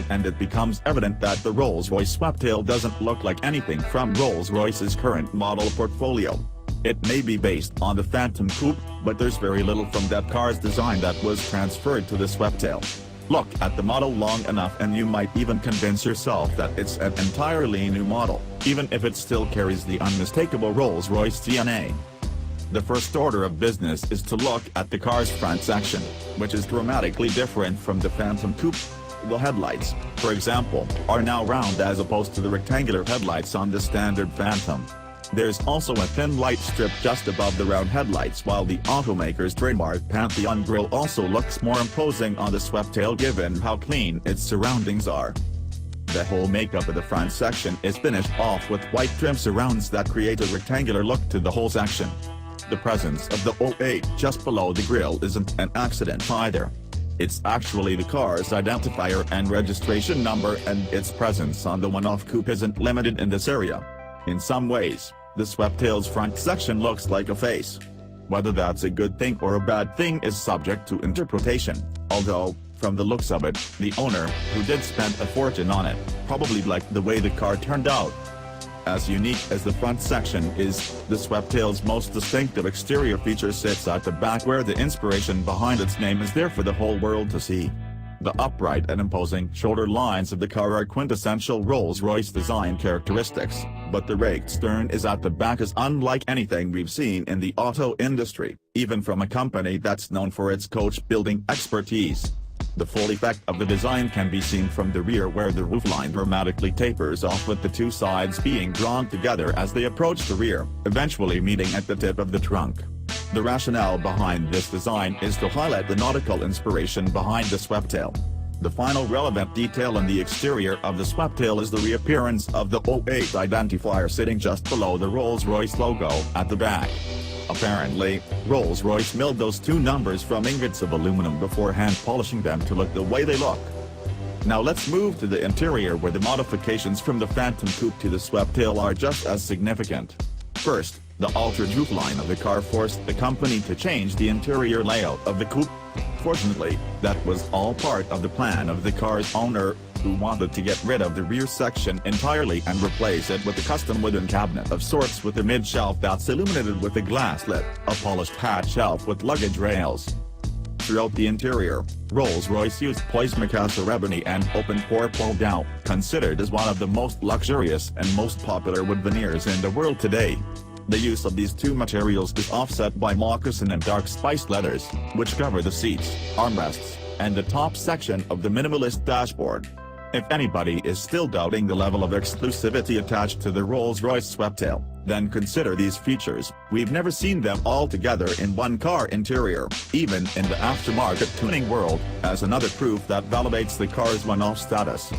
and it becomes evident that the Rolls Royce Sweptail doesn't look like anything from Rolls-Royce's current model portfolio. It may be based on the Phantom Coupe, but there's very little from that car's design that was transferred to the Sweptail. Look at the model long enough and you might even convince yourself that it's an entirely new model, even if it still carries the unmistakable Rolls-Royce DNA. The first order of business is to look at the car's front section, which is dramatically different from the Phantom Coupe. The headlights, for example, are now round as opposed to the rectangular headlights on the standard Phantom. There's also a thin light strip just above the round headlights, while the automaker's trademark Pantheon grille also looks more imposing on the Sweptail given how clean its surroundings are. The whole makeup of the front section is finished off with white trim surrounds that create a rectangular look to the whole section. The presence of the 08 just below the grille isn't an accident either. It's actually the car's identifier and registration number, and its presence on the one-off coupe isn't limited in this area. In some ways, the Sweptail's front section looks like a face. Whether that's a good thing or a bad thing is subject to interpretation, although, from the looks of it, the owner, who did spend a fortune on it, probably liked the way the car turned out. As unique as the front section is, the Sweptail's most distinctive exterior feature sits at the back, where the inspiration behind its name is there for the whole world to see. The upright and imposing shoulder lines of the car are quintessential Rolls-Royce design characteristics, but the raked stern is at the back is unlike anything we've seen in the auto industry, even from a company that's known for its coach-building expertise. The full effect of the design can be seen from the rear, where the roofline dramatically tapers off, with the two sides being drawn together as they approach the rear, eventually meeting at the tip of the trunk. The rationale behind this design is to highlight the nautical inspiration behind the Sweptail. The final relevant detail in the exterior of the Sweptail is the reappearance of the 08 identifier sitting just below the Rolls-Royce logo at the back. Apparently, Rolls-Royce milled those two numbers from ingots of aluminum before hand polishing them to look the way they look. Now let's move to the interior, where the modifications from the Phantom Coupe to the Sweptail are just as significant. First, the altered roofline of the car forced the company to change the interior layout of the coupe. Fortunately, that was all part of the plan of the car's owner, who wanted to get rid of the rear section entirely and replace it with a custom wooden cabinet of sorts with a mid-shelf that's illuminated with a glass lid, a polished hatch shelf with luggage rails. Throughout the interior, Rolls-Royce used poised-macassar ebony and open-pore pull-down, considered as one of the most luxurious and most popular wood veneers in the world today. The use of these two materials is offset by moccasin and dark spiced leathers, which cover the seats, armrests, and the top section of the minimalist dashboard. If anybody is still doubting the level of exclusivity attached to the Rolls-Royce Sweptail, then consider these features. We've never seen them all together in one car interior, even in the aftermarket tuning world, as another proof that validates the car's one-off status.